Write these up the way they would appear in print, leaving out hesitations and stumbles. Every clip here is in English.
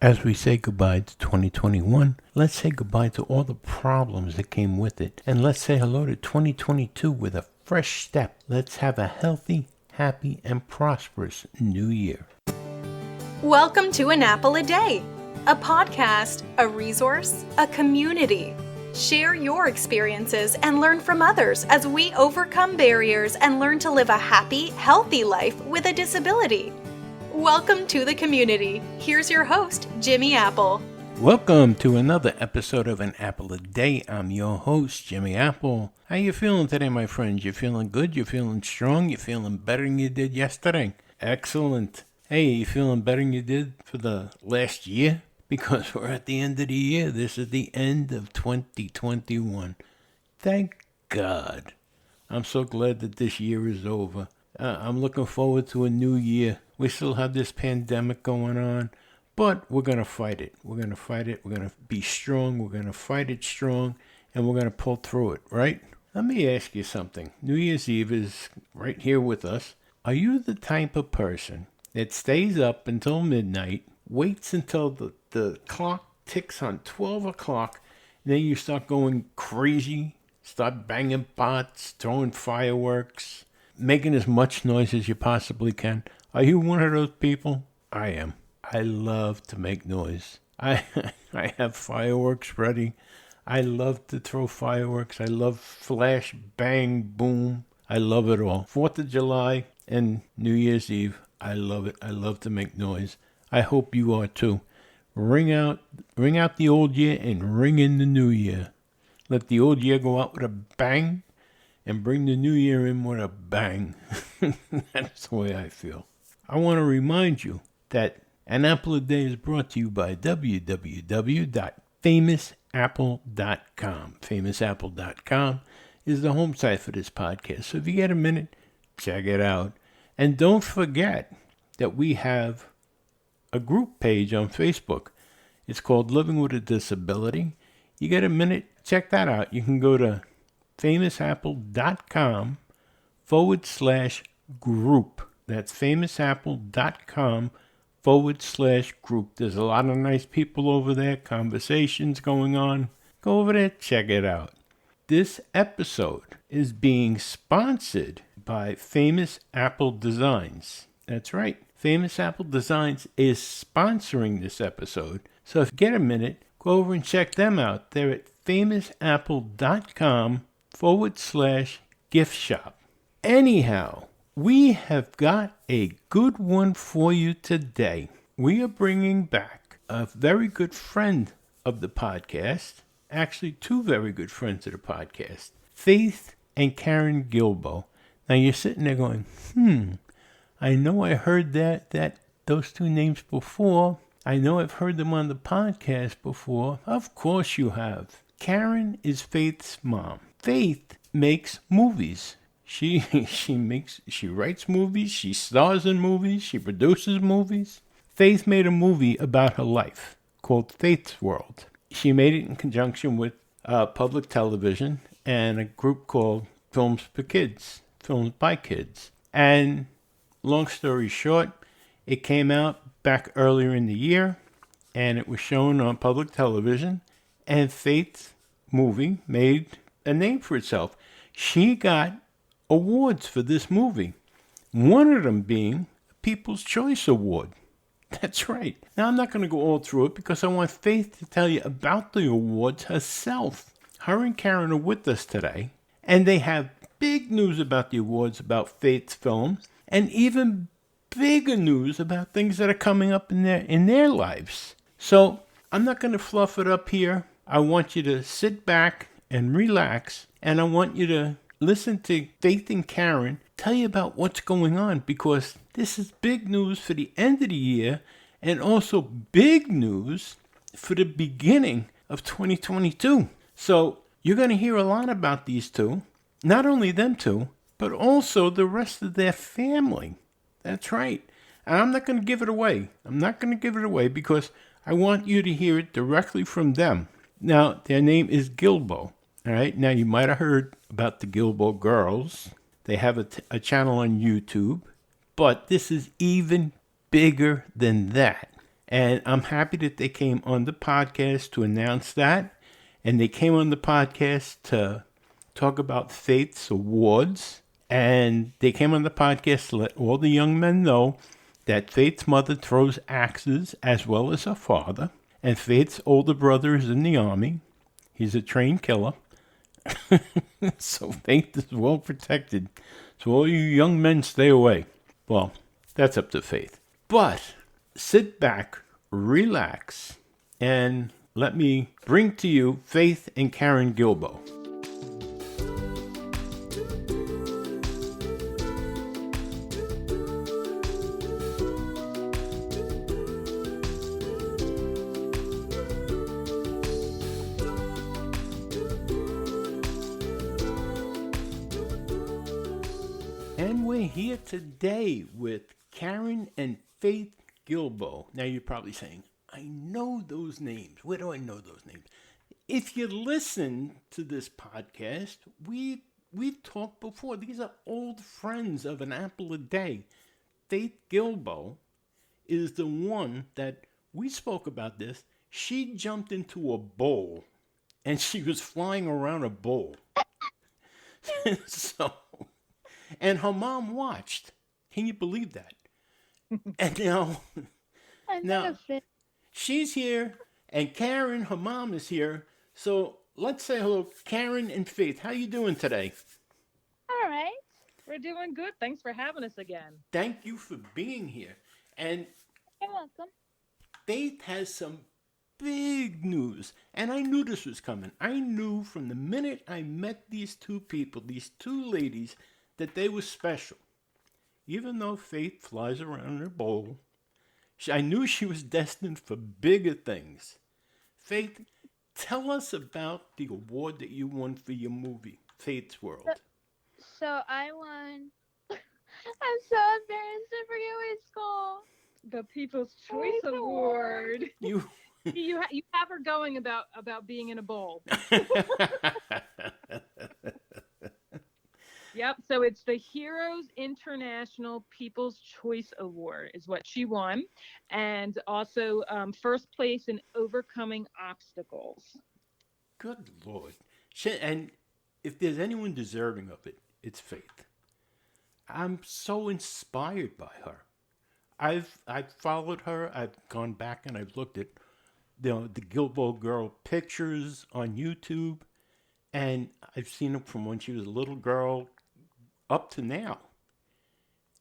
As we say goodbye to 2021, let's say goodbye to all the problems that came with it. And let's say hello to 2022 with a fresh step. Let's have a healthy, happy, and prosperous new year. Welcome to An Apple a Day, a podcast, a resource, a community. Share your experiences and learn from others as we overcome barriers and learn to live a happy, healthy life with a disability. Welcome to the community. Here's your host, Jimmy Apple. Welcome to another episode of An Apple a Day. I'm your host, Jimmy Apple. How you feeling today, my friends? You feeling good? You feeling strong? You feeling better than you did yesterday? Excellent. Hey, you feeling better than you did for the last year? Because we're at the end of the year. This is the end of 2021. Thank God. I'm so glad that this year is over. I'm looking forward to a new year. We still have this pandemic going on, but we're going to fight it. We're going to fight it. We're going to be strong. We're going to fight it strong, and we're going to pull through it, right? Let me ask you something. New Year's Eve is right here with us. Are you the type of person that stays up until midnight, waits until the clock ticks on 12 o'clock, and then you start going crazy, start banging pots, throwing fireworks, making as much noise as you possibly can? Are you one of those people? I am. I love to make noise. I have fireworks ready. I love to throw fireworks. I love flash, bang, boom. I love it all. 4th of July and New Year's Eve. I love it. I love to make noise. I hope you are too. Ring out the old year and ring in the new year. Let the old year go out with a bang and bring the new year in with a bang. That's the way I feel. I want to remind you that An Apple a Day is brought to you by www.famousapple.com. Famousapple.com is the home site for this podcast. So if you get a minute, check it out. And don't forget that we have a group page on Facebook. It's called Living with a Disability. You get a minute, check that out. You can go to famousapple.com/group. That's famousapple.com/group. There's a lot of nice people over there, conversations going on. Go over there, check it out. This episode is being sponsored by Famous Apple Designs. That's right. Famous Apple Designs is sponsoring this episode. So if you get a minute, go over and check them out. They're at famousapple.com/gift shop. Anyhow, we have got a good one for you today. We are bringing back a very good friend of the podcast. Actually, two very good friends of the podcast. Faith and Karen Guilbault. Now you're sitting there going, I know I heard those two names before. I know I've heard them on the podcast before. Of course you have. Karen is Faith's mom. Faith makes movies. She writes movies, she stars in movies, she produces movies. Faith made a movie about her life called Faith's World. She made it in conjunction with public television and a group called Films by Kids. And long story short, it came out back earlier in the year, and it was shown on public television, and Faith's movie made a name for itself. She got awards for this movie, one of them being a People's Choice Award. That's right. Now, I'm not going to go all through it because I want Faith to tell you about the awards herself. Her and Karen are with us today, and they have big news about the awards, about Faith's film, and even bigger news about things that are coming up in their lives. So I'm not going to fluff it up here. I want you to sit back and relax, and I want you to listen to Faith and Karen tell you about what's going on, because this is big news for the end of the year and also big news for the beginning of 2022. So you're going to hear a lot about these two, not only them two, but also the rest of their family. That's right. And I'm not going to give it away. Because I want you to hear it directly from them. Now, their name is Guilbault. All right. Now, you might have heard about the Guilbault Girls. They have a channel on YouTube. But this is even bigger than that. And I'm happy that they came on the podcast to announce that. And they came on the podcast to talk about Faith's awards. And they came on the podcast to let all the young men know that Faith's mother throws axes as well as her father. And Faith's older brother is in the Army. He's a trained killer. So Faith is well protected. So all you young men, stay away. Well, that's up to Faith. But sit back, relax, and let me bring to you Faith and Karen Guilbault. And we're here today with Karen and Faith Guilbault. Now you're probably saying, I know those names. Where do I know those names? If you listen to this podcast, we've talked before. These are old friends of An Apple a Day. Faith Guilbault is the one that we spoke about this. She jumped into a bowl and she was flying around a bowl. And her mom watched. Can you believe that? And now she's here, and Karen, her mom, is here. So let's say hello, Karen and Faith. How you doing today? All right. We're doing good. Thanks for having us again. Thank you for being here. And You're welcome. Faith has some big news. And I knew this was coming. I knew from the minute I met these two people, these two ladies, that they were special. Even though Faith flies around in her bowl, I knew she was destined for bigger things. Faith, tell us about the award that you won for your movie, Faith's World. So I won. I'm so embarrassed. I forget what it's called. The People's Choice Award. You You have her going about being in a bowl. Yep. So it's the Heroes International People's Choice Award is what she won, and also first place in overcoming obstacles. Good Lord. And if there's anyone deserving of it, it's Faith. I'm so inspired by her. I've followed her. I've gone back and I've looked at the Guilbault Girl pictures on YouTube, and I've seen them from when she was a little girl up to now.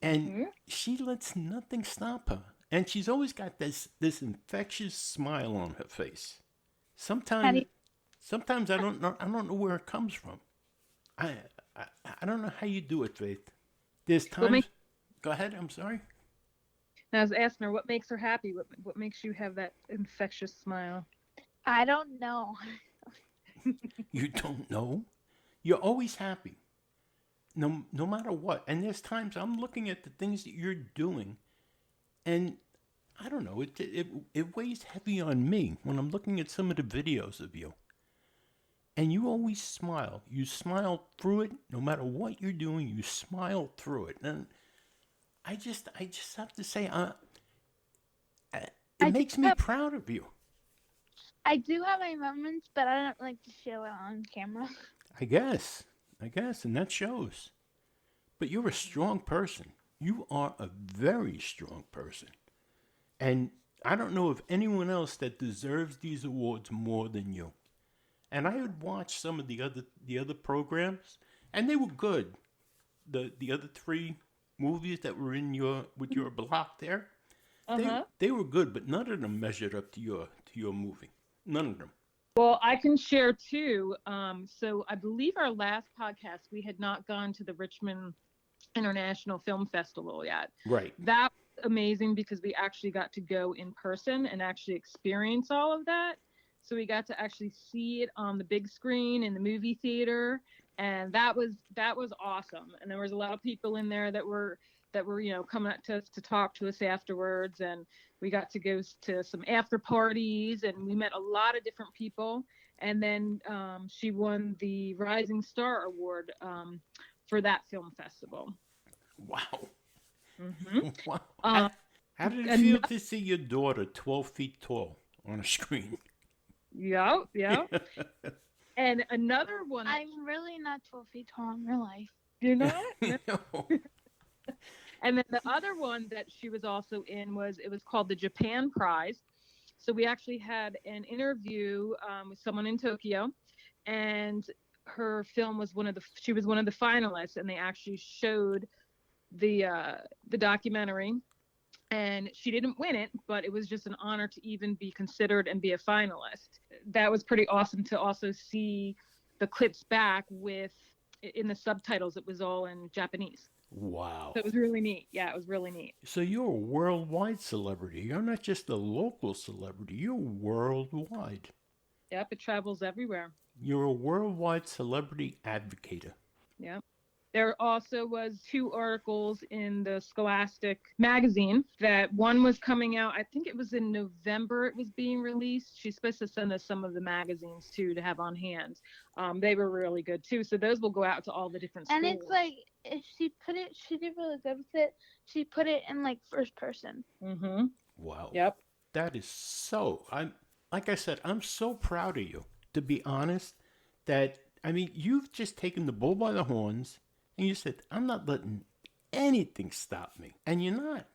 And she lets nothing stop her. And she's always got this infectious smile on her face. Sometimes I don't know where it comes from. I don't know how you do it, Faith. There's times. Go ahead. I'm sorry. I was asking her what makes her happy. What makes you have that infectious smile? I don't know. You don't know? You're always happy. No matter what. And there's times I'm looking at the things that you're doing, and I don't know, it weighs heavy on me when I'm looking at some of the videos of you. And you always smile. You smile through it. No matter what you're doing, you smile through it. And I just have to say, it makes me proud of you. I do have my moments, but I don't like to show it on camera. I guess, and that shows. But you're a strong person. You are a very strong person. And I don't know of anyone else that deserves these awards more than you. And I had watched some of the other programs, and they were good. The other three movies that were in your block there, they were good, but none of them measured up to your movie. None of them. Well, I can share too. So I believe our last podcast, we had not gone to the Richmond International Film Festival yet. Right. That was amazing because we actually got to go in person and actually experience all of that. So we got to actually see it on the big screen in the movie theater, and that was awesome. And there was a lot of people in there that were coming up to us to talk to us afterwards, and we got to go to some after parties, and we met a lot of different people. And then she won the Rising Star Award for that film festival. Wow. Mm-hmm. Wow. How did it feel to see your daughter 12 feet tall on a screen? Yeah. And another one. I'm really not 12 feet tall in real life. You're not? No. And then the other one that she was also in was called the Japan Prize. So we actually had an interview with someone in Tokyo, and her film was she was one of the finalists, and they actually showed the documentary, and she didn't win it, but it was just an honor to even be considered and be a finalist. That was pretty awesome to also see the clips back in the subtitles. It was all in Japanese. Wow. So it was really neat. Yeah, it was really neat. So you're a worldwide celebrity. You're not just a local celebrity. You're worldwide. Yep, it travels everywhere. You're a worldwide celebrity advocate. Yep. There also was 2 articles in the Scholastic magazine. That one was coming out, I think it was in November it was being released. She's supposed to send us some of the magazines too to have on hand. They were really good too. So those will go out to all the different schools. And it's like, if she did really good with it. She put it in like first person. Mm-hmm. Wow. Yep. That is so, like I said, I'm so proud of you, to be honest, you've just taken the bull by the horns. And you said, I'm not letting anything stop me. And you're not.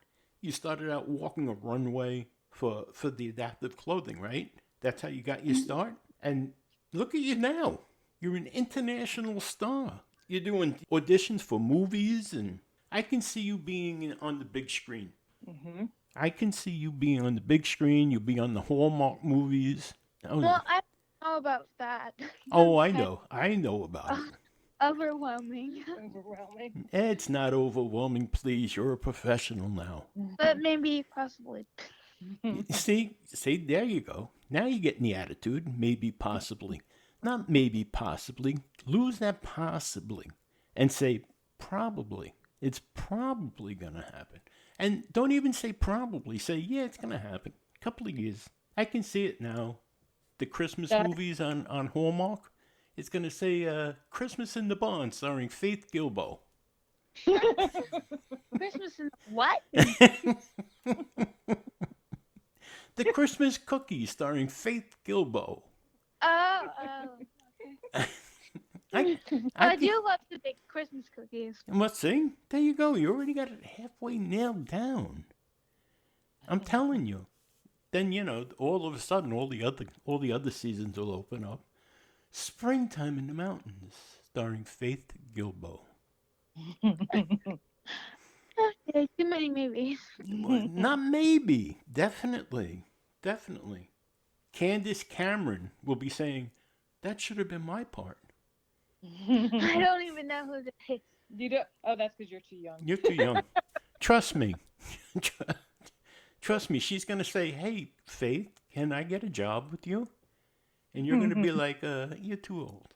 You started out walking a runway for the adaptive clothing, right? That's how you got your start. And look at you now. You're an international star. You're doing auditions for movies, and I can see you being on the big screen. Mm-hmm. I can see you being on the big screen. You'll be on the Hallmark movies. Well, I don't know about that. Oh, I know. I know about it. Overwhelming. It's not overwhelming, please. You're a professional now. But maybe, possibly. See, there you go. Now you're getting the attitude. Maybe, possibly. Not maybe, possibly. Lose that possibly and say probably. It's probably going to happen. And don't even say probably. Say, yeah, it's going to happen. A couple of years. I can see it now. The Christmas movies on Hallmark. It's going to say Christmas in the Barn starring Faith Guilbault. Christmas in what? The Christmas Cookie starring Faith Guilbault. Oh, okay. I do love to bake Christmas cookies. What, see? There you go. You already got it halfway nailed down. I'm telling you. Then, all of a sudden, all the other seasons will open up. Springtime in the Mountains, starring Faith Guilbault. Okay, too many movies. Not maybe. Definitely. Candace Cameron will be saying, that should have been my part. I don't even know who that is. You don't? Oh, that's because you're too young. You're too young. Trust me. Trust me. She's going to say, hey, Faith, can I get a job with you? And you're going to be like, you're too old.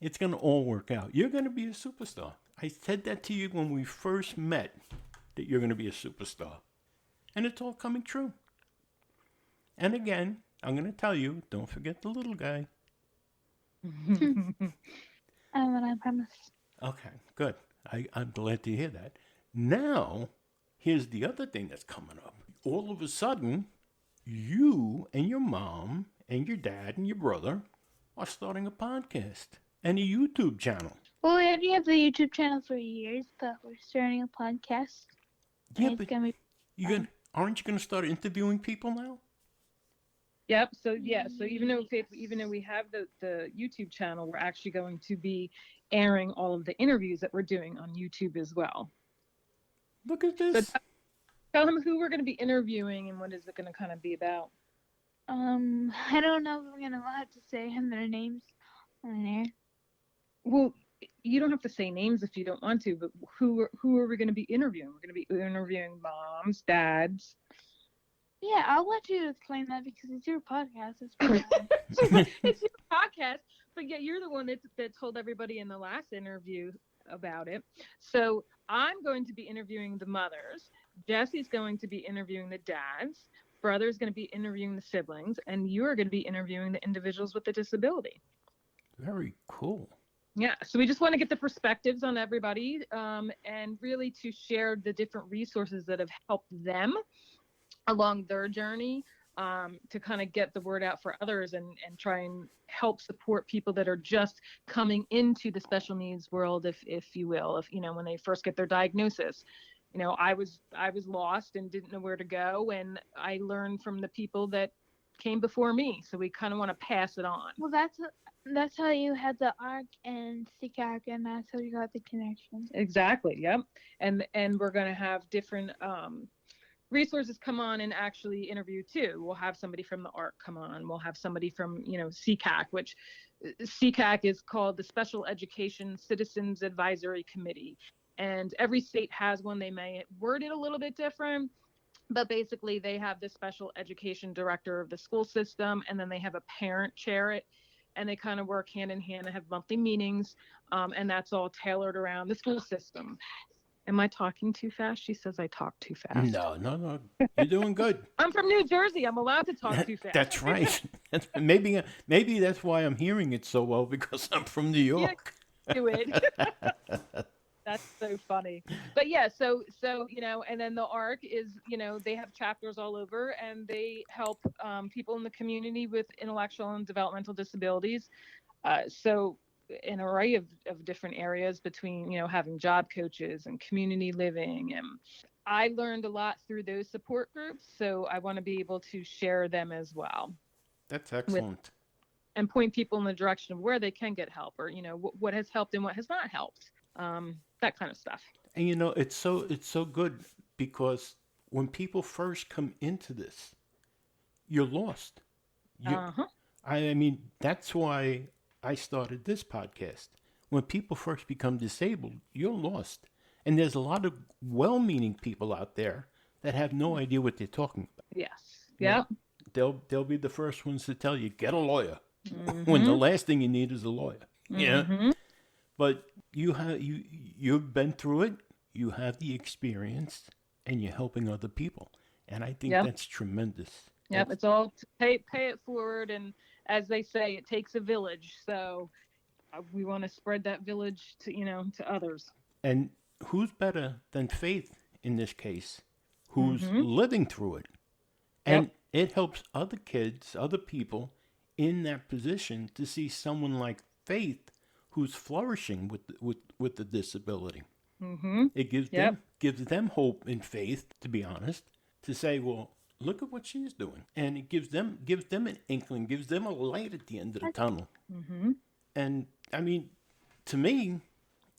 It's going to all work out. You're going to be a superstar. I said that to you when we first met, that you're going to be a superstar. And it's all coming true. And again, I'm going to tell you, don't forget the little guy. I promise. Okay, good. I'm glad to hear that. Now, here's the other thing that's coming up. All of a sudden, you and your mom and your dad and your brother are starting a podcast and a YouTube channel. Well, we already have the YouTube channel for years, but we're starting a podcast. Yeah, but aren't you going to start interviewing people now? Yep. So even though we have the YouTube channel, we're actually going to be airing all of the interviews that we're doing on YouTube as well. Look at this. So tell them who we're going to be interviewing and what is it going to kind of be about. I don't know if we're going to have to say their names on air. Well, you don't have to say names if you don't want to, but who are we going to be interviewing? We're going to be interviewing moms, dads. Yeah, I'll let you explain that because it's your podcast. It's your podcast, but yeah, you're the one that told everybody in the last interview about it. So I'm going to be interviewing the mothers. Jesse's going to be interviewing the dads. Brother's going to be interviewing the siblings, and you're going to be interviewing the individuals with the disability. Very cool. Yeah, so we just want to get the perspectives on everybody, and really to share the different resources that have helped them along their journey, to kind of get the word out for others, and try and help support people that are just coming into the special needs world, if you will, if when they first get their diagnosis. I was lost and didn't know where to go, and I learned from the people that came before me. So we kind of want to pass it on. Well, that's how you had the ARC and CCAC, and that's how you got the connection. Exactly. Yep. And we're going to have different resources come on and actually interview too. We'll have somebody from the ARC come on. We'll have somebody from CCAC, which CCAC is called the Special Education Citizens Advisory Committee, and every state has one. They may word it a little bit different, but basically they have the special education director of the school system, and then they have a parent chair it, and they kind of work hand in hand and have monthly meetings, and that's all tailored around the school system. Am I talking too fast? She says I talk too fast. No. You're doing good. I'm from New Jersey. I'm allowed to talk too fast. That's right. Maybe that's why I'm hearing it so well, because I'm from New York. Yeah, do it. That's so funny. But yeah, so and then the ARC is, they have chapters all over, and they help people in the community with intellectual and developmental disabilities. So an array of different areas, between, having job coaches and community living. And I learned a lot through those support groups. So I want to be able to share them as well. That's excellent. And point people in the direction of where they can get help, or, what has helped and what has not helped. That kind of stuff. And it's so good, because when people first come into this, you're lost. I mean, that's why I started this podcast. When people first become disabled, you're lost. And there's a lot of well-meaning people out there that have no idea what they're talking about. Yes. Yeah. They'll be the first ones to tell you, get a lawyer, when the last thing you need is a lawyer. Yeah. But you've been through it, you have the experience, and you're helping other people. And I think that's tremendous. Yep, it's all pay it forward, and as they say, it takes a village. So we want to spread that village to others. And who's better than Faith in this case, who's living through it? And it helps other kids, other people in that position, to see someone like Faith who's flourishing with the disability. It gives them hope and faith, to be honest, to say, well, look at what she's doing, and it gives them an inkling, gives them a light at the end of the tunnel. And I mean, to me,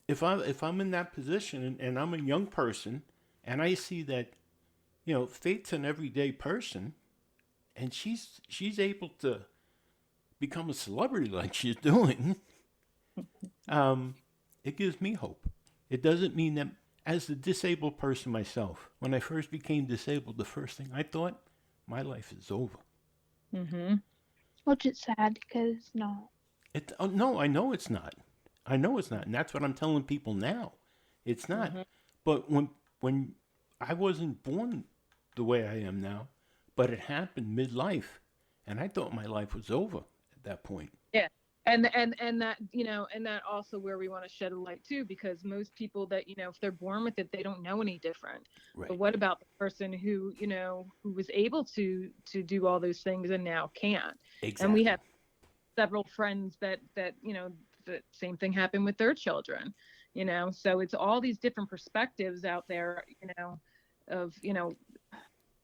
if I'm in that position, and I'm a young person, and I see that, Faith's an everyday person, and she's able to become a celebrity like she's doing. It gives me hope. It doesn't mean that, as a disabled person myself, when I first became disabled, the first thing I thought, my life is over. Which is sad, because it's not. No, I know it's not. And that's what I'm telling people now. It's not. But when I wasn't born the way I am now, but it happened midlife, and I thought my life was over at that point. Yeah. And that, and that also where we want to shed a light too, because most people that, if they're born with it, they don't know any different. Right. But what about the person who was able to do all those things and now can't? Exactly. And we have several friends that the same thing happened with their children, so it's all these different perspectives out there, of,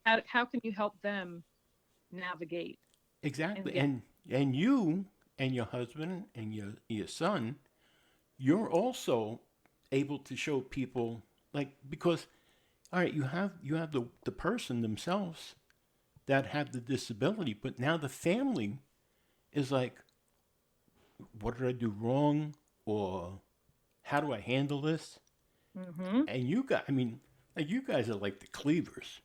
how can you help them navigate? Exactly. And you and your husband and your son, you're also able to show people, because, all right, you have the person themselves that have the disability, but now the family is like, what did I do wrong? Or how do I handle this? And you guys are like the cleavers.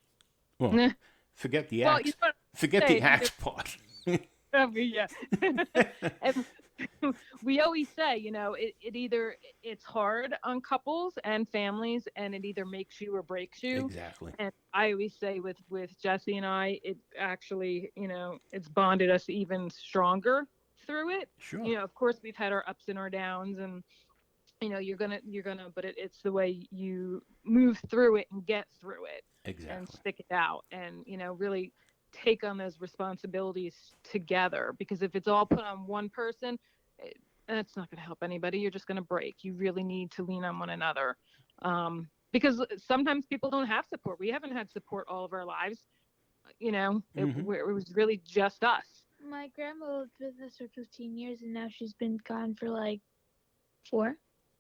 Well, forget the axe. Forget the axe part. Yeah. And we always say, it's hard on couples and families, and it either makes you or breaks you. Exactly. And I always say with Jesse and I, it actually, it's bonded us even stronger through it. Sure. You know, of course, we've had our ups and our downs, and you know, but it's the way you move through it and get through it Exactly. and stick it out, and you know, really take on those responsibilities together. Because if it's all put on one person, that's not going to help anybody. You're just going to break. You really need to lean on one another. Because sometimes people don't have support. We haven't had support all of our lives. You know, it was really just us. My grandma lived with us for 15 years, and now she's been gone for like 4.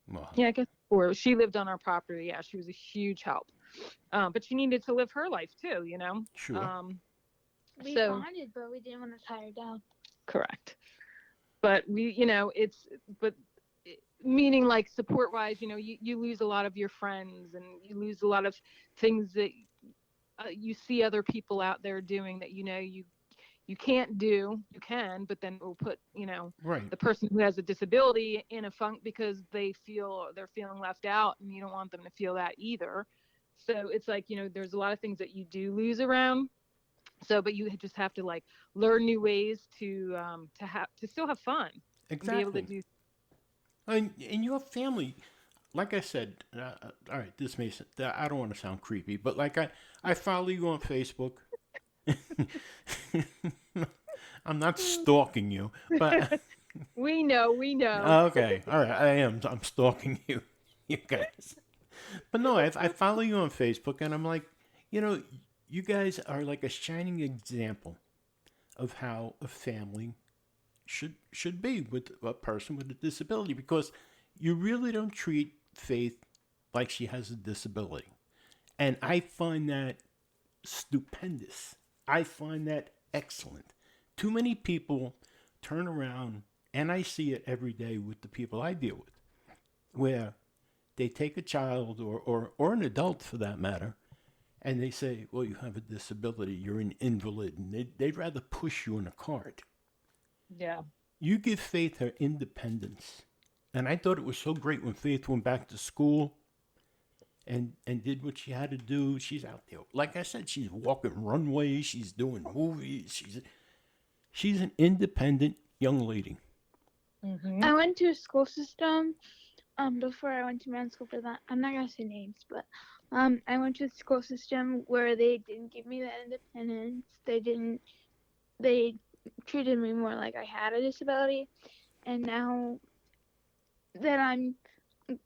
Wow. Yeah, I guess 4. She lived on our property. Yeah, she was a huge help. But she needed to live her life too, you know? Sure. We bonded, but we didn't want to tie her down. Correct. But we, you know, meaning like support wise, you know, you lose a lot of your friends, and you lose a lot of things that you see other people out there doing that, you know, you can't do. You can, but then it will put, you know, Right. the person who has a disability in a funk because they're feeling left out, and you don't want them to feel that either. So it's like, you know, there's a lot of things that you do lose around. So, but you just have to like learn new ways to still have fun. Exactly. And be able to do. And in your family, like I said, all right, this may, I don't want to sound creepy, but like I follow you on Facebook. I'm not stalking you, but we know. Okay, all right, I'm stalking you guys. But no, I follow you on Facebook, and I'm like, you know, you guys are like a shining example of how a family should be with a person with a disability, because you really don't treat Faith like she has a disability. And I find that stupendous. I find that excellent. Too many people turn around, and I see it every day with the people I deal with, where they take a child or an adult for that matter, and they say, well, you have a disability, you're an invalid, and they'd rather push you in a cart. Yeah. You give Faith her independence. And I thought it was so great when Faith went back to school and did what she had to do. She's out there. Like I said, she's walking runways, she's doing movies. She's an independent young lady. Mm-hmm. I went to a school system before I went to medical school for that. I'm not going to say names, but I went to a school system where they didn't give me that independence. They treated me more like I had a disability. And now that I'm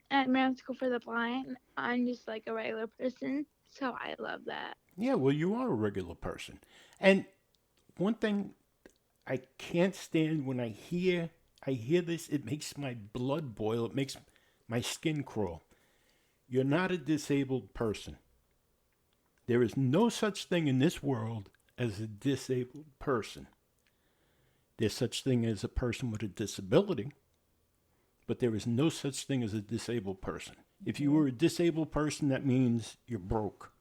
at medical school for the blind, I'm just like a regular person. So I love that. Yeah, well, you are a regular person. And one thing I can't stand when I hear this, it makes my blood boil. It makes my skin crawl. You're not a disabled person. There is no such thing in this world as a disabled person. There's such thing as a person with a disability, but there is no such thing as a disabled person. If you were a disabled person, that means you're broke.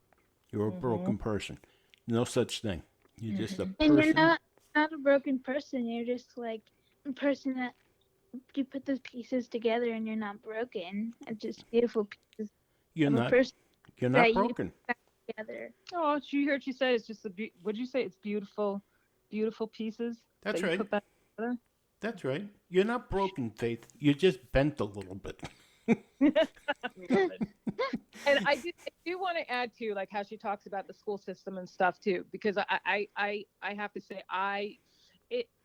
You're a broken person. No such thing. You're just a person. And you're not a broken person. You're just like a person that you put those pieces together and you're not broken. It's just beautiful pieces. You're of a not. person You're not that broken. You put together. Oh, you heard you say it's just what'd you say? It's beautiful pieces. That's that you right. put back together? That's right. You're not broken, Faith. You're just bent a little bit. And I do want to add to like how she talks about the school system and stuff too, because I have to say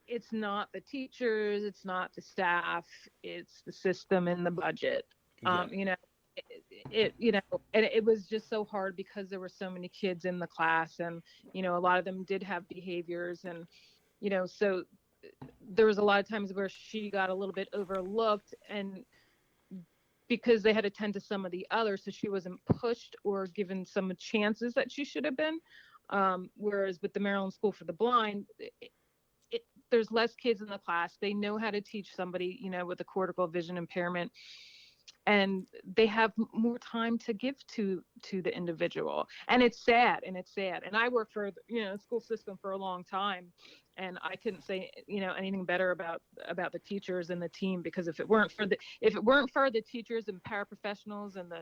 it's not the teachers, it's not the staff, it's the system and the budget. Yeah. You know, you know, and it was just so hard because there were so many kids in the class, and you know, a lot of them did have behaviors, and you know, so there was a lot of times where she got a little bit overlooked, and because they had to tend to some of the others, so she wasn't pushed or given some chances that she should have been. Whereas with the Maryland School for the Blind, there's less kids in the class. They know how to teach somebody, you know, with a cortical vision impairment, and they have more time to give to the individual. And it's sad. And I worked for, you know, the school system for a long time, and I couldn't say, you know, anything better about the teachers and the team, because if it weren't for the teachers and paraprofessionals and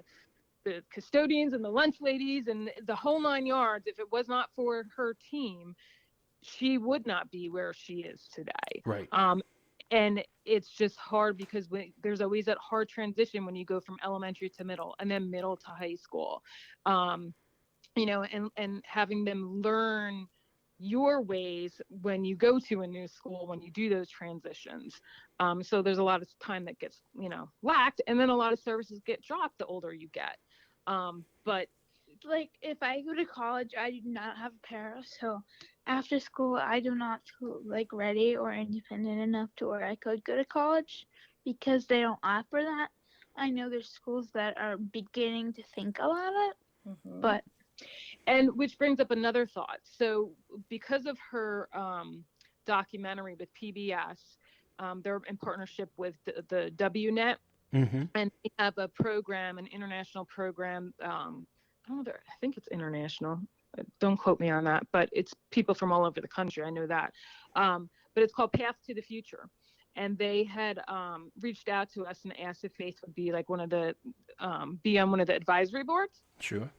the custodians and the lunch ladies and the whole 9 yards, if it was not for her team, she would not be where she is today. Right. And it's just hard because there's always that hard transition when you go from elementary to middle and then middle to high school. And having them learn your ways when you go to a new school, when you do those transitions. So there's a lot of time that gets, lacked, and then a lot of services get dropped the older you get. But like if I go to college, I do not have a parent, so after school I do not feel like ready or independent enough to where I could go to college because they don't offer that. I know there's schools that are beginning to think about it, but and which brings up another thought. So because of her documentary with PBS, they're in partnership with the WNet, and they have a program, an international program. I don't know, I think it's international. Don't quote me on that, but it's people from all over the country. I know that. But it's called Path to the Future. And they had reached out to us and asked if Faith would be like be on one of the advisory boards. Sure.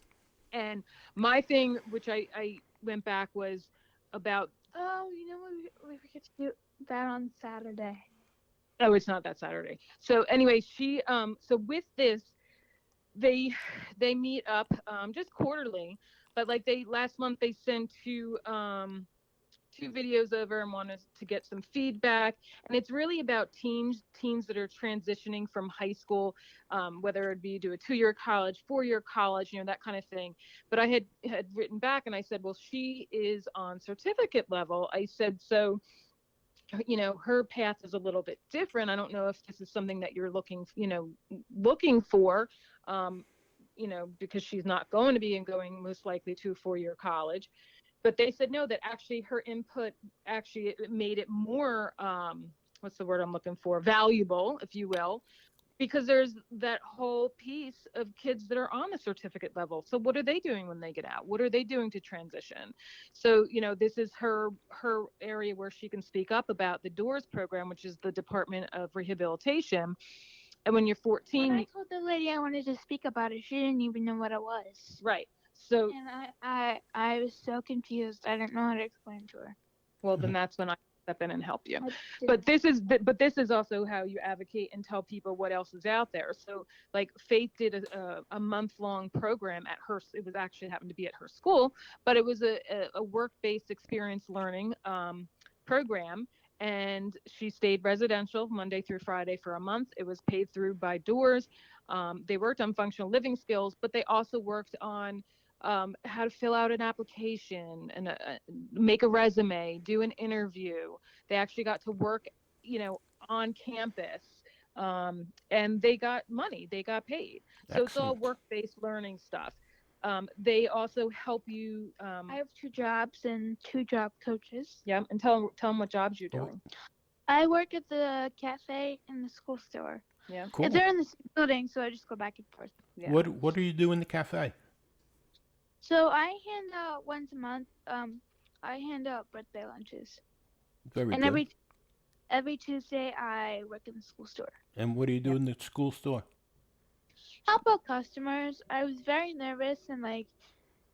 And my thing, which I went back, was about, we get to do that on Saturday. Oh, it's not that Saturday. So anyway, so with this, they meet up just quarterly, but like last month they sent two videos over and wanted to get some feedback. And it's really about teens that are transitioning from high school, whether it be to a 2-year college, 4-year college, that kind of thing. But I had written back and I said, well, she is on certificate level. I said, so her path is a little bit different. I don't know if this is something that you're looking for, because she's not going to be going most likely to a 4-year college. But they said no, that actually her input actually made it more, what's the word I'm looking for, valuable, if you will, because there's that whole piece of kids that are on the certificate level. So what are they doing when they get out? What are they doing to transition? So, this is her area where she can speak up about the DOORS program, which is the Department of Rehabilitation. And when you're 14, when I told the lady I wanted to speak about it, she didn't even know what it was. Right. So, and I was so confused. I didn't know how to explain to her. Well, then that's when I step in and help you. But this is also how you advocate and tell people what else is out there. So like Faith did a month-long program at her, it was actually happened to be at her school, but it was a work-based experience learning program. And she stayed residential Monday through Friday for a month. It was paid through by DOORS. They worked on functional living skills, but they also worked on how to fill out an application and make a resume, do an interview. They actually got to work, on campus, and they got money. They got paid. So It's all work-based learning stuff. They also help you. I have 2 jobs and 2 job coaches. Yeah, and tell them what jobs you're doing. I work at the cafe and the school store. Yeah, cool. They're in the same building, so I just go back and forth. Yeah. What do you do in the cafe? So I hand out once a month. I hand out birthday lunches. Very and good. every Tuesday I work in the school store. And what do you do in the school store? Help out customers. I was very nervous and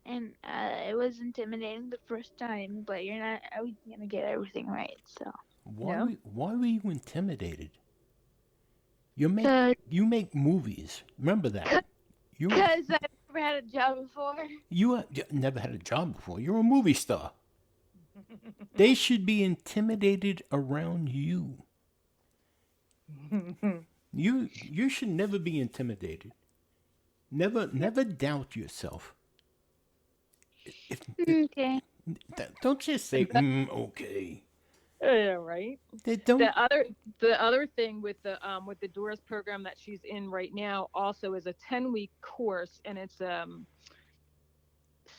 it was intimidating the first time, but you're not always gonna get everything right. So why were you intimidated? You make movies. Remember that. Because I've never had a job before. You never had a job before. You're a movie star. They should be intimidated around you. You should never be intimidated. Never doubt yourself. Okay. Don't just say okay. Yeah, right. They don't. The other thing with the DOORS program that she's in right now also is a 10-week course, and it's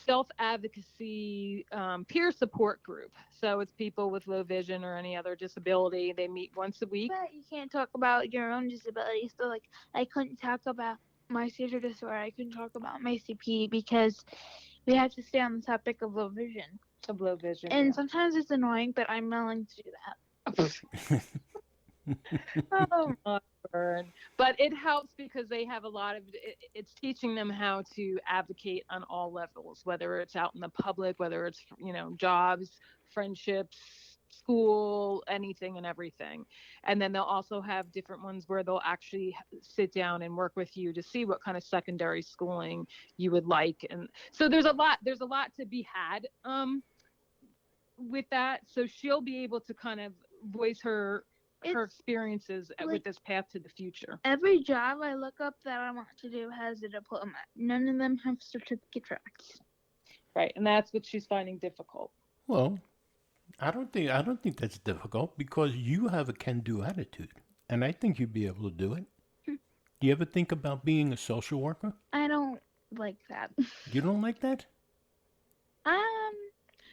self-advocacy peer support group. So it's people with low vision or any other disability. They meet once a week. But you can't talk about your own disability. So like I couldn't talk about my seizure disorder. I couldn't talk about my CP because we have to stay on the topic of low vision. Of low vision. And sometimes it's annoying, but I'm willing to do that. Oh my word. But it helps because they have a lot of it's teaching them how to advocate on all levels, whether it's out in the public, whether it's jobs, friendships, school, anything and everything. And then they'll also have different ones where they'll actually sit down and work with you to see what kind of secondary schooling you would like. And so there's a lot to be had with that. So she'll be able to kind of voice her experiences with this path to the future. Every job I look up that I want to do has a diploma. None of them have certificate tracks. Right, and that's what she's finding difficult. Well, I don't think that's difficult because you have a can-do attitude, and I think you'd be able to do it. Do you ever think about being a social worker? I don't like that. You don't like that?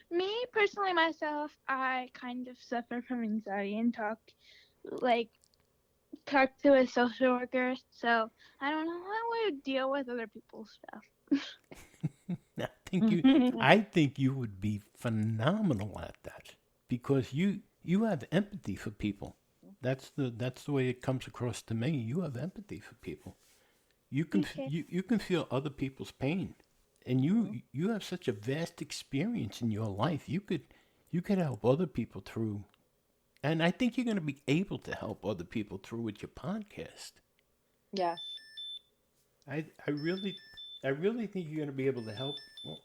Me personally, myself, I kind of suffer from anxiety and talk to a social worker, so I don't know how I would deal with other people's stuff. I think you would be phenomenal at that because you have empathy for people. That's the way it comes across to me. You have empathy for people. You can you can feel other people's pain, and you have such a vast experience in your life. You could help other people through, and I think you're going to be able to help other people through with your podcast. Yes. I really think you're going to be able to help. Well,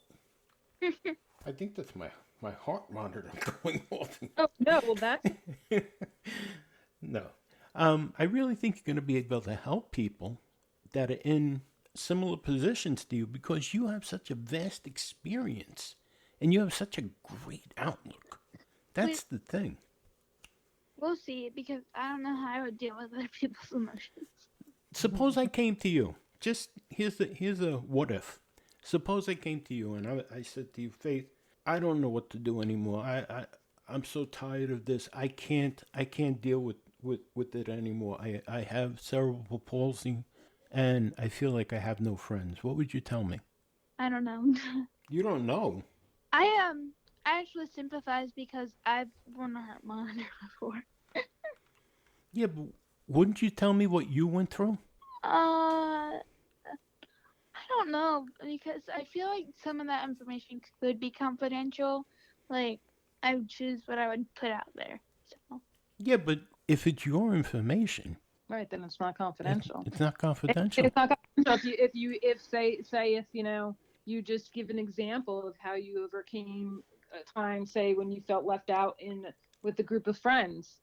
I think that's my heart monitor going off. Oh, no, well, that's... No. I really think you're going to be able to help people that are in similar positions to you because you have such a vast experience and you have such a great outlook. That's the thing. We'll see, because I don't know how I would deal with other people's emotions. Suppose I came to you. Just here's a what if. Suppose I came to you and I said to you, Faith, I don't know what to do anymore. I'm so tired of this. I can't deal with it anymore. I have cerebral palsy and I feel like I have no friends. What would you tell me? I don't know. You don't know? I actually sympathize because I've worn a heart monitor before. Yeah, but wouldn't you tell me what you went through? I don't know, because I feel like some of that information could be confidential. Like, I would choose what I would put out there. So. Yeah, but if it's your information, Right, then it's not confidential. It's not confidential. It's not confidential. If you just give an example of how you overcame a time, say, when you felt left out with a group of friends.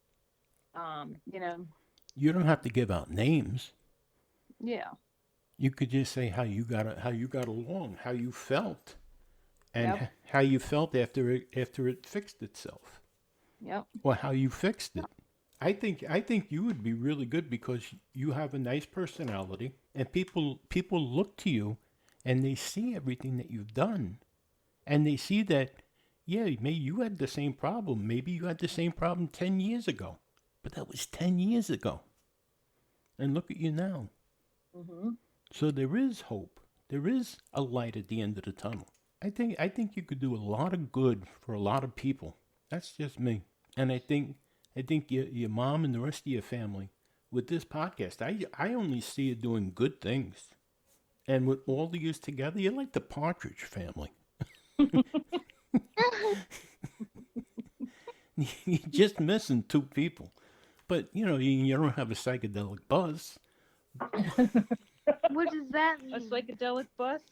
You don't have to give out names. Yeah. You could just say how you got along, how you felt, and how you felt after it fixed itself. Yep. Or how you fixed it. I think you would be really good because you have a nice personality, and people look to you, and they see everything that you've done, and they see that, yeah, maybe you had the same problem. Maybe you had the same problem 10 years ago, but that was 10 years ago, and look at you now. Mm-hmm. So there is hope. There is a light at the end of the tunnel. I think you could do a lot of good for a lot of people. That's just me. And I think your mom and the rest of your family, with this podcast, I only see you doing good things. And with all of you together, you're like the Partridge Family. You're just missing two people. But, you don't have a psychedelic buzz. What does that mean? A psychedelic bus?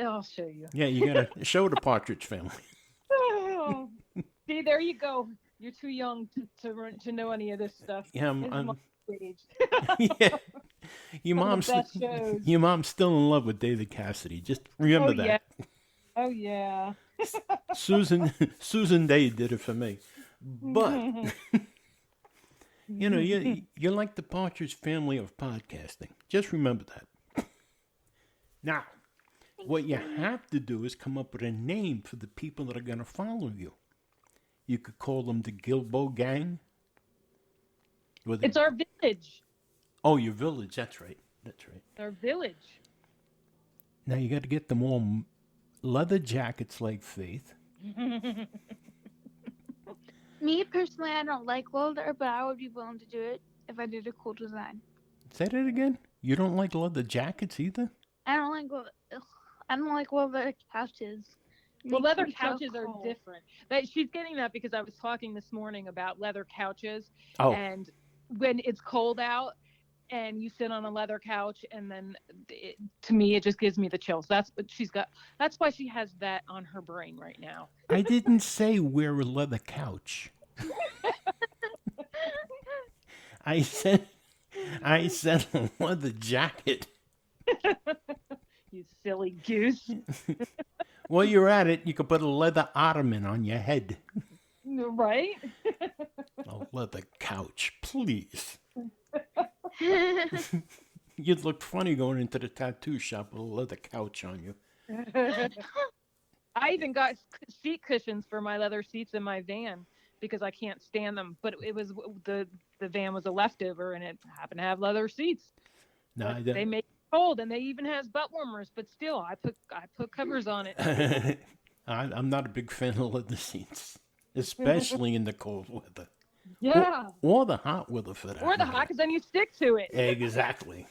I'll show you. Yeah, you got to show the Partridge Family. Oh, see, there you go. You're too young to know any of this stuff. Yeah, I'm yeah. Your mom's still in love with David Cassidy. Just remember that. Yeah. Oh yeah. Susan Day did it for me. But you're like the Partridge Family of podcasting. Just remember that. Now, what you have to do is come up with a name for the people that are going to follow you. You could call them the Guilbault Gang. It's our village. Oh, your village. That's right. Our village. Now you got to get them all leather jackets like Faith. Me personally, I don't like leather, but I would be willing to do it if I did a cool design. Say that again? You don't like leather jackets either? I don't like leather couches. Well, Makes leather me so couches are cold. different. She's getting that because I was talking this morning about leather couches, Oh, and when it's cold out and you sit on a leather couch, and then to me it just gives me the chills. That's what she's got. That's why she has that on her brain right now. I didn't say wear a leather couch. I said I said a leather jacket. You silly goose. While you're at it, you could put a leather ottoman on your head. Right? A leather couch, please. You'd look funny going into the tattoo shop with a leather couch on you. I even got seat cushions for my leather seats in my van because I can't stand them. But it was the van was a leftover, and it happened to have leather seats. No, I They don't. make it cold, and they even has butt warmers. But still, I put covers on it. I'm not a big fan of leather seats, especially in the cold weather. Yeah, Or the hot weather for that or the matter. hot, because then you stick to it. Exactly.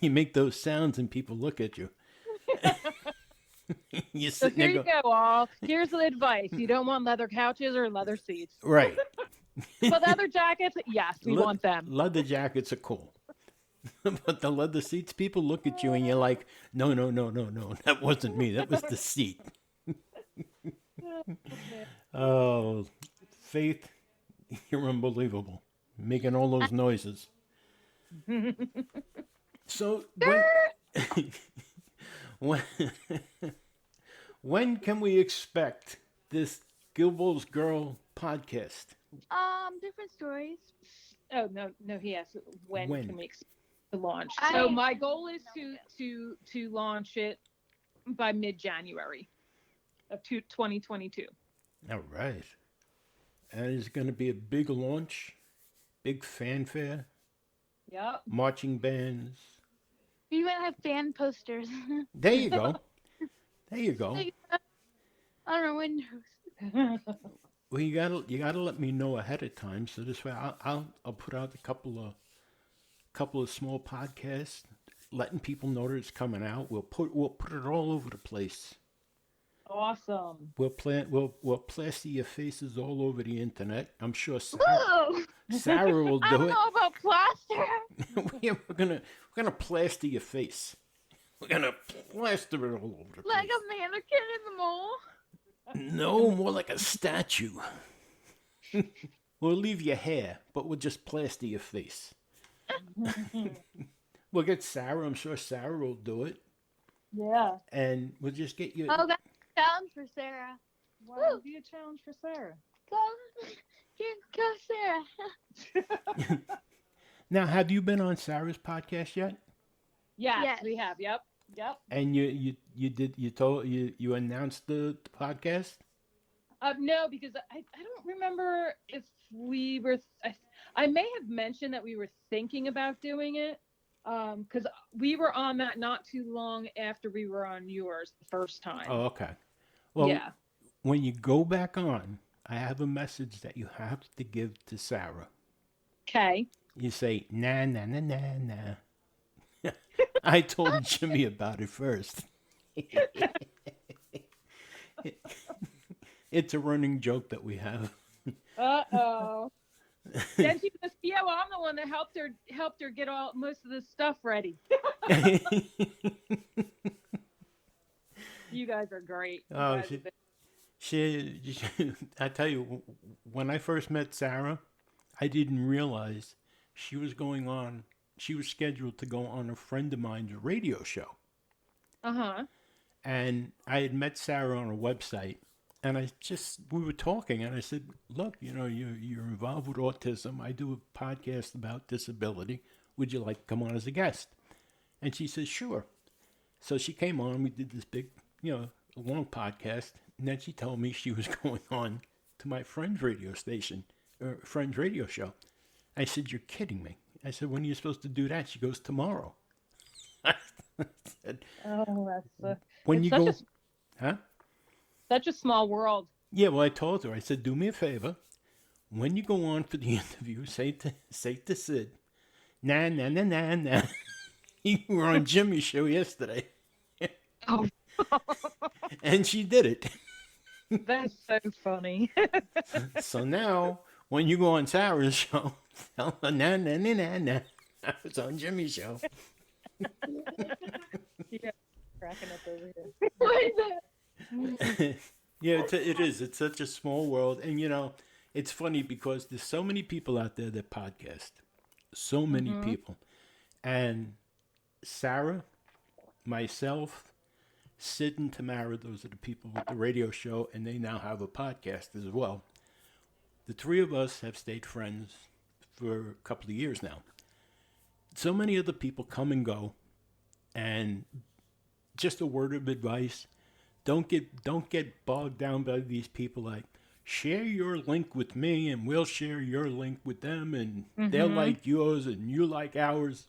You make those sounds and people look at you. You So sit here there you go, go, all. Here's the advice: you don't want leather couches or leather seats. right. But leather jackets, yes, we Le- want them. Leather jackets are cool. But the leather seats, people look at you and you're like, no, no, no, no, no. That wasn't me. That was the seat. Oh, Faith, you're unbelievable. Making all those noises. So when, when can we expect this Guilbault Girl podcast? Different stories. Oh no, he asked when When? can we expect to launch. I So my don't goal is know to launch it by mid-January of 2022. All right. And it's going to be a big launch, big fanfare, Yep. marching bands. We might have fan posters. There you go. There you go. on our windows. Well, you gotta let me know ahead of time, so this way I'll put out a couple of small podcasts, letting people know that it's coming out. We'll put it all over the place. Awesome. We'll plaster your faces all over the internet. I'm sure Whoa! Sarah will I do don't it. know about plaster. we're gonna plaster your face. We're gonna plaster it all over the Like place. a mannequin in the mall. No, more like a statue. We'll leave your hair, but we'll just plaster your face. We'll get Sarah. I'm sure Sarah will do it. Yeah. And we'll just get you. Oh, that's a challenge for Sarah. Why would be a challenge for Sarah? Go Sarah. Now, have you been on Sarah's podcast yet? Yes, Yes. we have. Yep. And you announced the podcast? No, because I don't remember if we were. I may have mentioned that we were thinking about doing it. Because we were on that not too long after we were on yours the first time. Oh, okay. Well, yeah. when you go back on, I have a message that you have to give to Sarah. Okay. You say, nah, nah, nah, nah, nah. I told Jimmy about it first. It's a running joke that we have. Uh-oh. Then she goes, yeah, well, I'm the one that helped her get most of this stuff ready. You guys are great. You Oh, guys have been- she, I tell you, when I first met Sarah, I didn't realize she was going on. She was scheduled to go on a friend of mine's radio show. Uh-huh. And I had met Sarah on a website, and we were talking, and I said, look, you're involved with autism. I do a podcast about disability. Would you like to come on as a guest? And she said, sure. So she came on. We did this big, long podcast. And then she told me she was going on to my friend's radio station, or friend's radio show. I said, you're kidding me. I said, when are you supposed to do that? She goes, tomorrow. I said, Oh, that's when it's you such go, huh? such a small world. Yeah, well, I told her. I said, do me a favor. When you go on for the interview, say to Sid, nah, nah, nah, nah, nah. You were on Jimmy's show yesterday. Oh. And she did it. That's so funny. So now, when you go on Sarah's show, tell her, nah, nah, nah, nah, nah. It's on Jimmy's show. Yeah, cracking up over here. What is that? Yeah, it is. It's such a small world. And, it's funny because there's so many people out there that podcast. So many people. And Sarah, myself, Sid and Tamara, those are the people with the radio show, and they now have a podcast as well. The three of us have stayed friends for a couple of years now. So many other people come and go, and just a word of advice: don't get bogged down by these people. Like, share your link with me, and we'll share your link with them, and they'll like yours, and you like ours.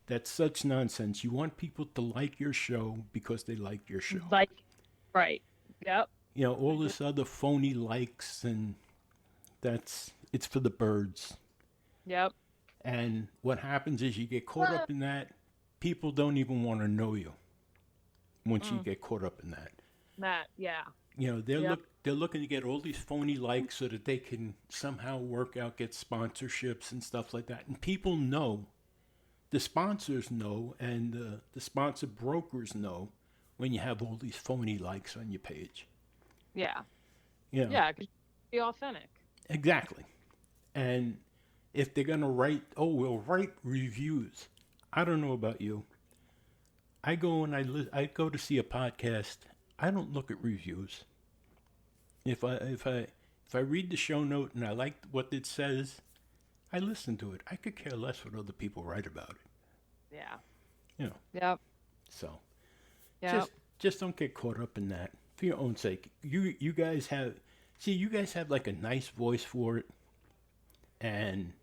That's such nonsense. You want people to like your show because they like your show. Like, right. Yep. All this other phony likes, and it's for the birds. Yep. And what happens is you get caught up in that. People don't even want to know you once you get caught up in that. Yeah. They're looking to get all these phony likes so that they can somehow work out, get sponsorships and stuff like that. And people know. The sponsors know, and the sponsor brokers know when you have all these phony likes on your page. Yeah. Yeah, because be authentic. Exactly. And if they're going to write, we'll write reviews. I don't know about you. I go and I go to see a podcast. I don't look at reviews. If I read the show note and I like what it says, I listen to it. I could care less what other people write about it. Yeah. Yep. So, Yep. just don't get caught up in that for your own sake. You guys have like a nice voice for it, and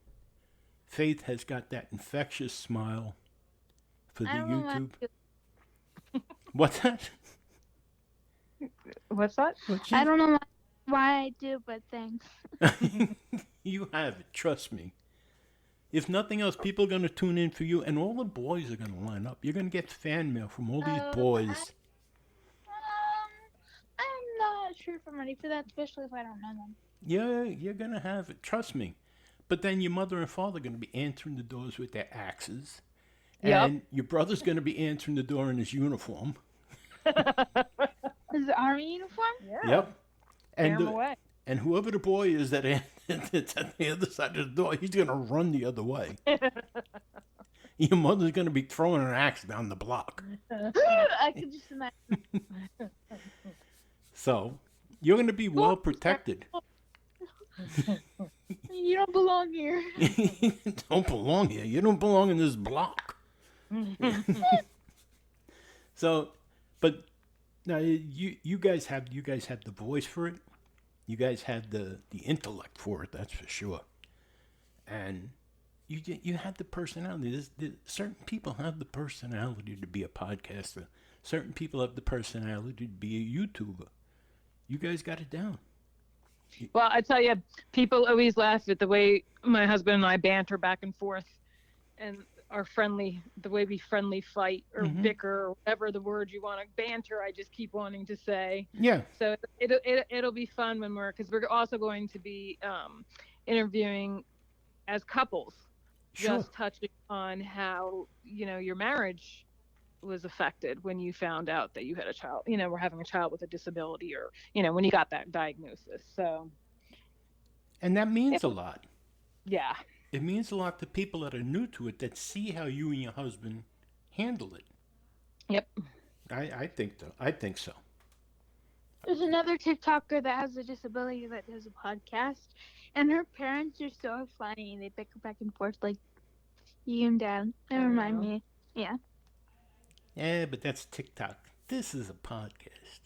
Faith has got that infectious smile for the YouTube. What's that? What's that? I don't know why I do, but thanks. You have it. Trust me. If nothing else, people are going to tune in for you, and all the boys are going to line up. You're going to get fan mail from all these boys. I'm not sure if I'm ready for that, especially if I don't know them. Yeah, you're going to have it. Trust me. But then your mother and father are going to be answering the doors with their axes. And your brother's going to be answering the door in his uniform. Is the army uniform? Yeah. Yep. Away. And whoever the boy is that's at the other side of the door, he's going to run the other way. Your mother's going to be throwing an axe down the block. I can just imagine. So, you're going to be well protected. You don't belong here. You don't belong here. You don't belong in this block. So, but now you guys have the voice for it. You guys have the intellect for it. That's for sure. And you have the personality. Certain people have the personality to be a podcaster. Certain people have the personality to be a YouTuber. You guys got it down. Well, I tell you, people always laugh at the way my husband and I banter back and forth, and are friendly. The way we friendly fight or bicker or whatever the word you want to banter. I just keep wanting to say. Yeah. So it'll be fun because we're also going to be interviewing as couples, just touching on how your marriage was affected when you found out that you had a child. We're having a child with a disability, or when you got that diagnosis. So. And that means a lot. Yeah. It means a lot to people that are new to it, that see how you and your husband handle it. Yep. I think so. There's another TikToker that has a disability that does a podcast, and her parents are so funny. They bicker back and forth like you and Dad. They remind me. Yeah. Yeah, but that's TikTok. This is a podcast.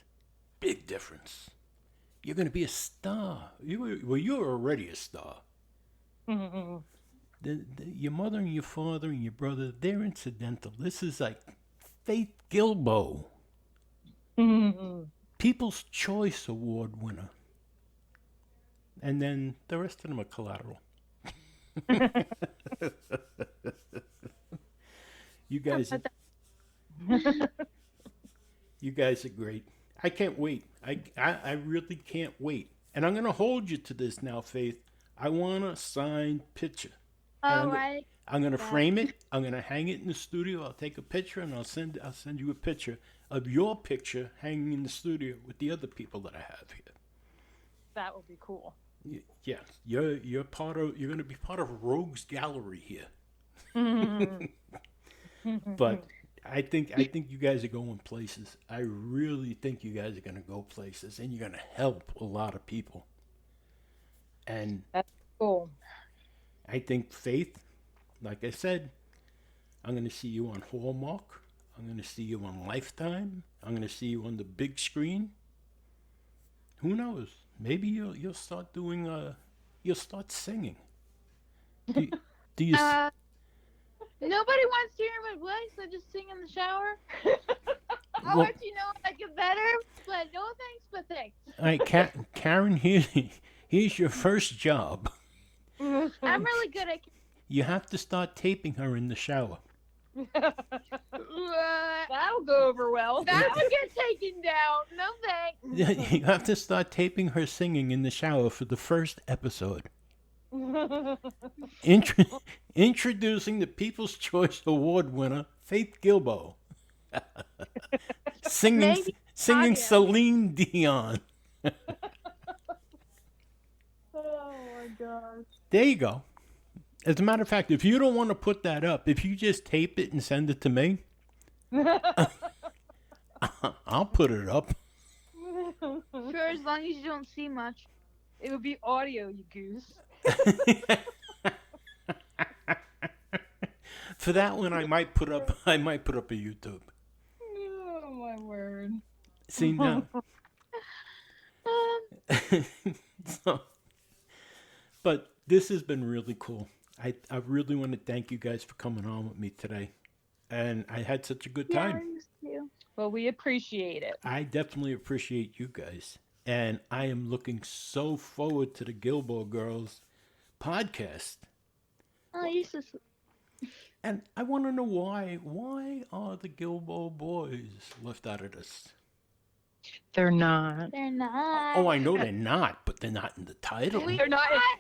Big difference. You're going to be a star. You're already a star. Your mother and your father and your brother, they're incidental. This is like Faith Guilbault. People's Choice Award winner. And then the rest of them are collateral. You guys are great. I can't wait. I really can't wait. And I'm going to hold you to this now, Faith. I want a signed picture. And All right. I'm going to frame it. I'm going to hang it in the studio. I'll take a picture and I'll send you a picture of your picture hanging in the studio with the other people that I have here. That would be cool. Yeah, you're going to be part of Rogue's Gallery here. But I think you guys are going places. I really think you guys are going to go places, and you're going to help a lot of people. And That's cool. I think Faith, like I said, I'm going to see you on Hallmark. I'm going to see you on Lifetime. I'm going to see you on the big screen. Who knows? Maybe you'll start doing you'll start singing. Do you? Nobody wants to hear my voice. I just sing in the shower. I'll Well, let you know when I get better. But no thanks, but thanks. all right, Karen, here's your first job. I'm really good at. You have to start taping her in the shower. That'll go over well. That would get taken down. No thanks. You have to start taping her singing in the shower for the first episode. Introducing the People's Choice Award winner, Faith Guilbault. singing audio. Celine Dion. Oh my gosh. There you go. As a matter of fact, if you don't want to put that up, if you just tape it and send it to me, I'll put it up. Sure, as long as you don't see much. It would be audio, you goose. For that one, I might put up a YouTube. Oh my word. See now. So, but this has been really cool. I really want to thank you guys for coming on with me today. And I had such a good time. Yeah, Well, we appreciate it. I definitely appreciate you guys. And I am looking so forward to the Guilbault Girls podcast. Oh, you're so sweet. And I want to know why. Why are the Guilbault boys left out of this? They're not. They're not. Oh, I know they're not, but they're not in the title.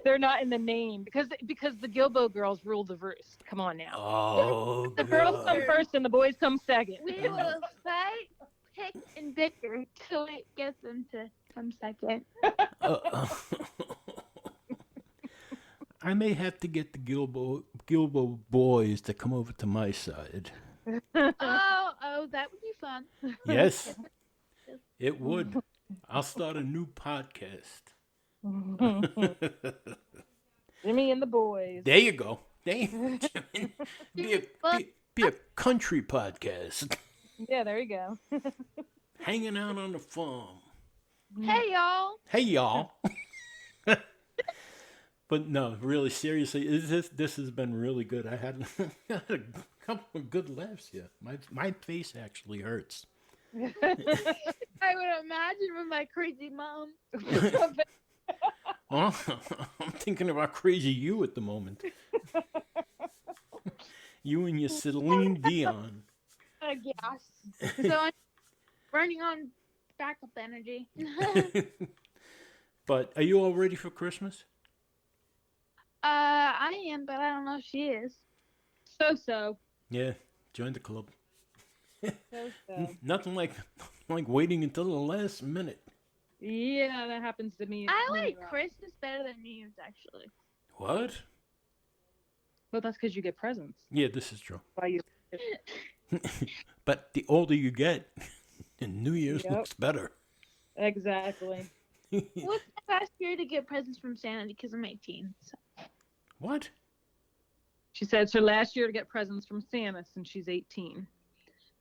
They're not in the name because the Guilbault girls rule the roost. Come on now. Oh, The girls come first and the boys come second. We will fight, pick, and bicker till it gets them to come second. I may have to get the Guilbault boys to come over to my side. Oh, that would be fun. Yes, it would. I'll start a new podcast. Jimmy and the boys. There you go. Be a country podcast. Yeah, there you go. Hanging out on the farm. Hey, y'all. Hey, y'all. But no, really, seriously, this has been really good. I had a couple of good laughs here. My face actually hurts. I would imagine with my crazy mom. Well, I'm thinking about crazy you at the moment. You and your Celine Dion. Yes. So I'm running on backup energy. But are you all ready for Christmas? I am, but I don't know if she is. So. Yeah, join the club. So. Nothing like waiting until the last minute. Yeah, that happens to me. I like Christmas better than New Year's, actually. What? Well, that's because you get presents. Yeah, this is true. Why you? But the older you get, New Year's looks better. Exactly. What's the last year to get presents from Santa because I'm 18? So. What? She said it's her last year to get presents from Santa since she's 18.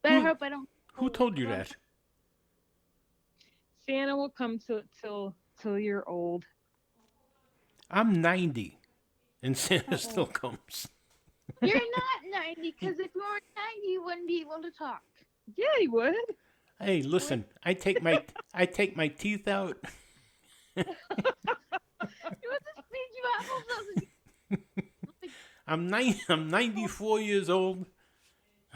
But I hope I don't. Who told you that? Santa will come till you're old. I'm 90, and Santa still comes. You're not 90 because if you were 90, you wouldn't be able to talk. Yeah, he would. Hey, listen, I take my teeth out. You want to speed you out? I'm 94 years old.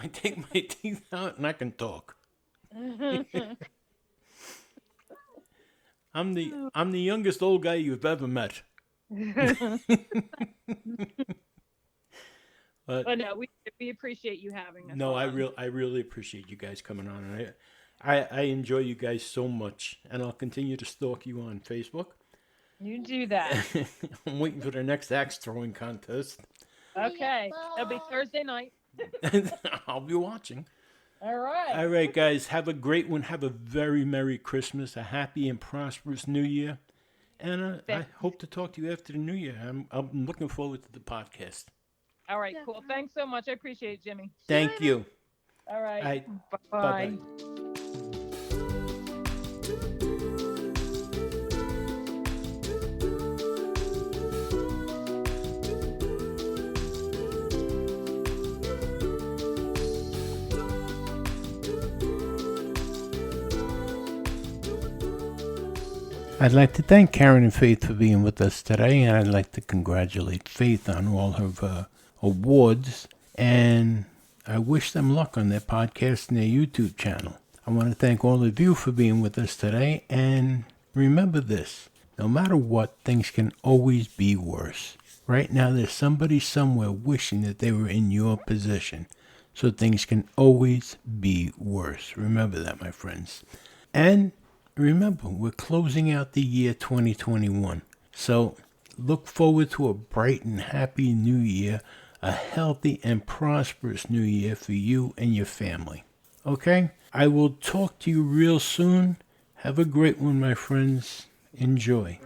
I take my teeth out and I can talk. I'm the youngest old guy you've ever met. But no, we appreciate you having us. No, I on. really appreciate you guys coming on, and I enjoy you guys so much, and I'll continue to stalk you on Facebook. You do that. I'm waiting for the next axe throwing contest. Okay, it'll be Thursday night. I'll be watching. All right. All right, guys, have a great one. Have a very Merry Christmas, a happy and prosperous New Year, and I hope to talk to you after the New Year. I'm looking forward to the podcast. All right, cool. Thanks so much. I appreciate it, Jimmy. Thank you. All right. All right. Bye-bye. I'd like to thank Karen and Faith for being with us today, and I'd like to congratulate Faith on all her awards, and I wish them luck on their podcast and their YouTube channel. I want to thank all of you for being with us today, and remember this, no matter what, things can always be worse. Right now, there's somebody somewhere wishing that they were in your position, so things can always be worse. Remember that, my friends. And remember, we're closing out the year 2021. So look forward to a bright and happy new year, a healthy and prosperous new year for you and your family. Okay? I will talk to you real soon. Have a great one, my friends. Enjoy.